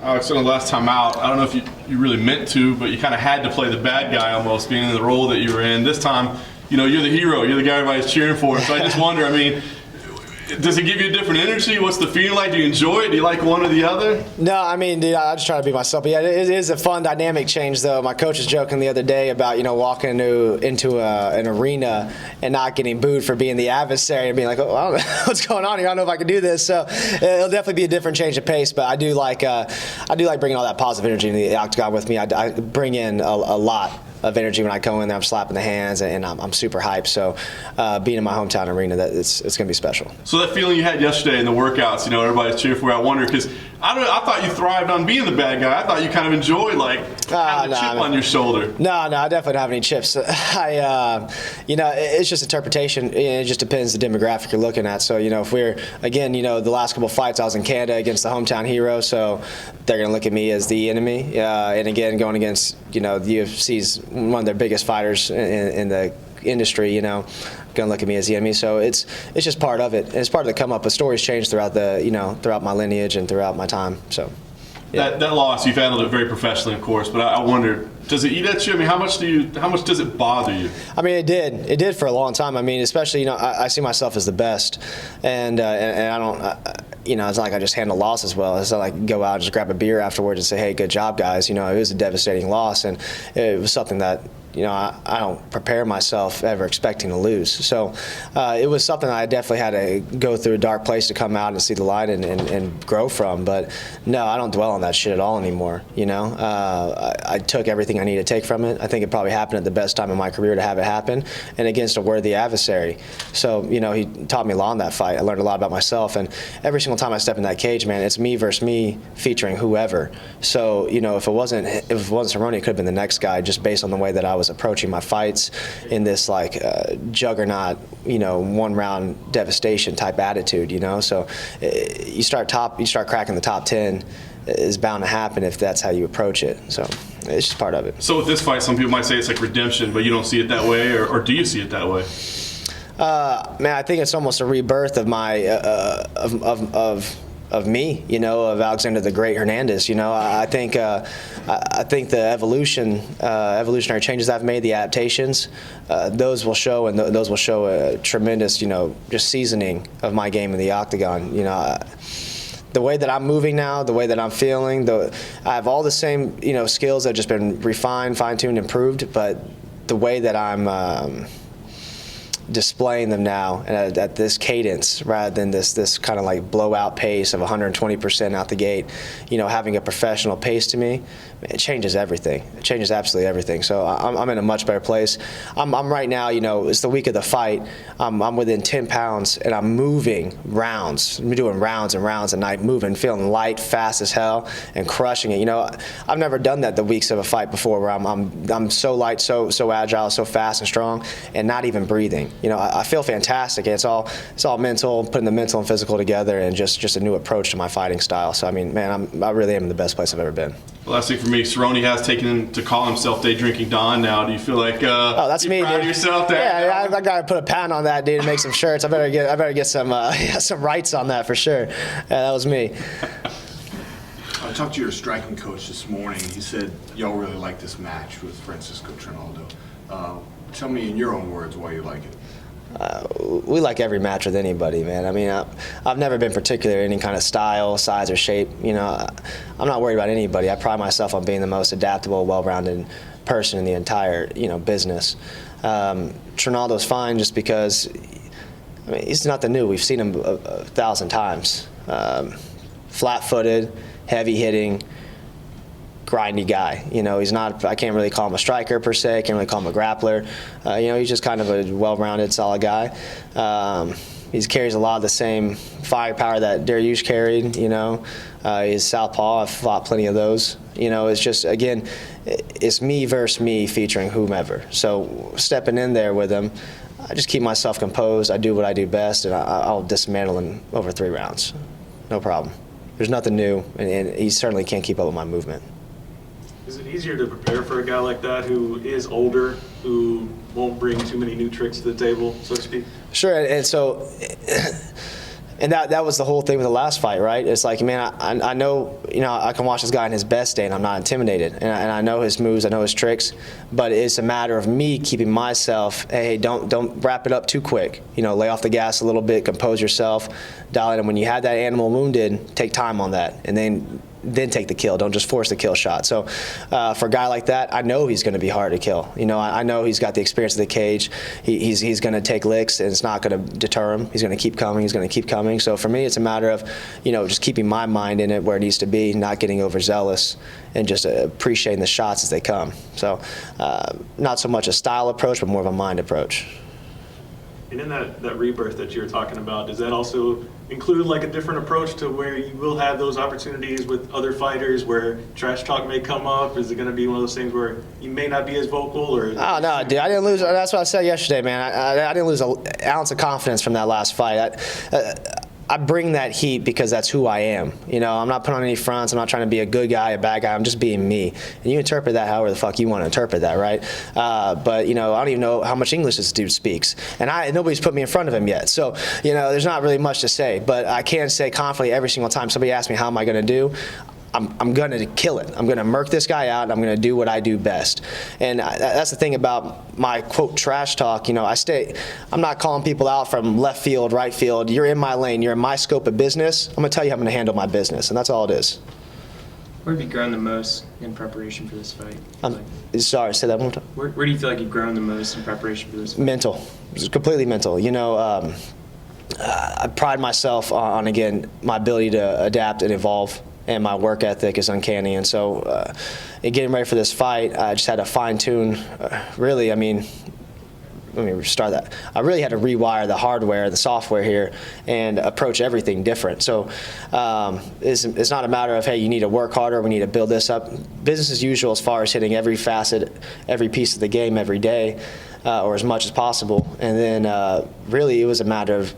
Alex, on the last time out, I don't know if you really meant to, but you kind of had to play the bad guy almost, being in the role that you were in. This time, you're the hero. You're the guy everybody's cheering for. So I just wonder, I mean, does it give you a different energy? What's the feeling like? Do you enjoy it? Do you like one or the other? No, I mean, dude, I just try to be myself. But yeah, it is a fun dynamic change, though. My coach was joking the other day about, walking into an arena and not getting booed for being the adversary and being like, oh, I don't know what's going on here. I don't know if I can do this. So it'll definitely be a different change of pace. But I do like bringing all that positive energy into the octagon with me. I bring in a lot of energy when I go in there. I'm slapping the hands, and I'm super hyped. So being in my hometown arena, it's going to be special. So that feeling you had yesterday in the workouts, everybody's cheering for you. I wonder, because I thought you thrived on being the bad guy. I thought you kind of enjoyed having a chip on your shoulder. No, I definitely don't have any chips. It's just interpretation. It just depends the demographic you're looking at. So if we're the last couple fights I was in Canada against the hometown hero, so they're going to look at me as the enemy. And again, going against the UFC's one of their biggest fighters in the industry, gonna look at me as the enemy. So it's just part of it. And it's part of the come up. The stories change throughout throughout my lineage and throughout my time. So yeah. That loss, you've handled it very professionally, of course. But I wonder, does it eat at you? I mean, how much does it bother you? I mean, it did for a long time. I mean, especially I see myself as the best, and I don't. It's not like I just handle losses well. It's not like I can go out and just grab a beer afterwards and say, hey, good job, guys. It was a devastating loss, and it was something that I don't prepare myself ever expecting to lose. So it was something I definitely had to go through a dark place to come out and see the light and grow from. But no, I don't dwell on that shit at all anymore. I took everything I needed to take from it. I think it probably happened at the best time in my career to have it happen, and against a worthy adversary. So he taught me a lot in that fight. I learned a lot about myself, and every single time I step in that cage, man, it's me versus me featuring whoever. So if it wasn't Cerrone, it could have been the next guy, just based on the way that I was approaching my fights in this juggernaut, one round devastation type attitude, So you start cracking the top 10 is bound to happen if that's how you approach it. So it's just part of it. So with this fight, some people might say it's like redemption, but you don't see it that way, or do you see it that way? Man, I think it's almost a rebirth of my of me, of Alexander the Great Hernandez. I think the evolutionary changes I've made, the adaptations, those will show, and those will show a tremendous, just seasoning of my game in the octagon. The way that I'm moving now, the way that I'm feeling, I have all the same, skills that have just been refined, fine-tuned, improved, but the way that I'm displaying them now at this cadence rather than this kind of blowout pace of 120% out the gate, having a professional pace to me, it changes everything. It changes absolutely everything. So I'm in a much better place. I'm right now, it's the week of the fight. I'm within 10 pounds and I'm moving rounds. I'm doing rounds and rounds a night, moving, feeling light, fast as hell, and crushing it. I've never done that the weeks of a fight before, where I'm so light, so agile, so fast and strong, and not even breathing. I feel fantastic. It's all mental, putting the mental and physical together, and just a new approach to my fighting style. So I mean, man, I really am in the best place I've ever been. Well, last thing for me, Cerrone has taken to call himself Day Drinking Don now. Do you feel like that's me, proud dude. of yourself? Yeah, I gotta put a patent on that, dude, and make some shirts. I better get some some rights on that for sure. Yeah, that was me. I talked to your striking coach this morning. He said y'all really like this match with Francisco Trinaldo. Tell me in your own words why you like it. We like every match with anybody, man. I mean, I've never been particular in any kind of style, size, or shape. I'm not worried about anybody. I pride myself on being the most adaptable, well-rounded person in the entire, business. Trinaldo's fine just because, he's nothing new. We've seen him a 1,000 times. Flat-footed, heavy-hitting, grindy guy. He's not, I can't really call him a striker per se, I can't really call him a grappler. He's just kind of a well-rounded, solid guy. He carries a lot of the same firepower that Dariush carried, He's southpaw, I've fought plenty of those. It's just, again, it's me versus me featuring whomever. So stepping in there with him, I just keep myself composed, I do what I do best, and I'll dismantle him over 3 rounds. No problem. There's nothing new, and he certainly can't keep up with my movement. Is it easier to prepare for a guy like that who is older, who won't bring too many new tricks to the table, so to speak? Sure, and so And that was the whole thing with the last fight, right? It's like, man, I know, I can watch this guy in his best day, and I'm not intimidated. And I know his moves, I know his tricks, but it's a matter of me keeping myself, hey, don't wrap it up too quick. Lay off the gas a little bit, compose yourself, dial it in. When you have that animal wounded, take time on that, and then take the kill. Don't just force the kill shot. So for a guy like that, I know he's going to be hard to kill. I know he's got the experience of the cage. He's going to take licks, and it's not going to deter him. He's going to keep coming. He's going to keep coming. So for me, it's a matter of, just keeping my mind in it where it needs to be, not getting overzealous, and just appreciating the shots as they come. So not so much a style approach, but more of a mind approach. And in that rebirth that you were talking about, does that also include like a different approach to where you will have those opportunities with other fighters where trash talk may come up? Is it going to be one of those things where you may not be as vocal? Or oh no, dude, I didn't lose. That's what I said yesterday, man. I didn't lose an ounce of confidence from that last fight. I bring that heat because that's who I am. I'm not putting on any fronts. I'm not trying to be a good guy, a bad guy. I'm just being me. And you interpret that however the fuck you want to interpret that, right? But I don't even know how much English this dude speaks, and nobody's put me in front of him yet. So there's not really much to say. But I can say confidently every single time somebody asks me how am I going to do, I'm going to kill it. I'm going to murk this guy out, and I'm going to do what I do best. And that's the thing about my, quote, trash talk. I'm not calling people out from left field, right field. You're in my lane. You're in my scope of business. I'm going to tell you how I'm going to handle my business, and that's all it is. Where have you grown the most in preparation for this fight? Sorry, say that one more time. Where do you feel like you've grown the most in preparation for this fight? Mental. It's completely mental. I pride myself on, again, my ability to adapt and evolve. And my work ethic is uncanny. And so in getting ready for this fight, I just had to fine-tune, let me start that. I really had to rewire the hardware, the software here, and approach everything different. So it's not a matter of, hey, you need to work harder, we need to build this up. Business as usual as far as hitting every facet, every piece of the game every day, or as much as possible. And then really it was a matter of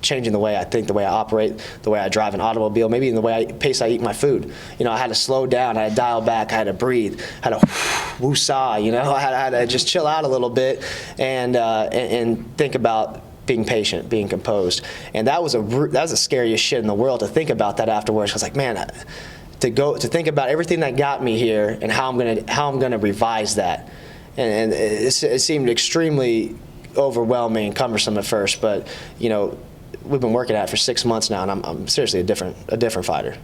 changing the way I think, the way I operate, the way I drive an automobile, maybe even the pace I eat my food. I had to slow down, I had to dial back, I had to breathe, I had to woo-saw, I had to just chill out a little bit and think about being patient, being composed. And that was the scariest shit in the world to think about that afterwards. I was like, man, to think about everything that got me here and how I'm gonna revise that. And it seemed extremely overwhelming and cumbersome at first, but we've been working at it for 6 months now, and I'm seriously a different fighter.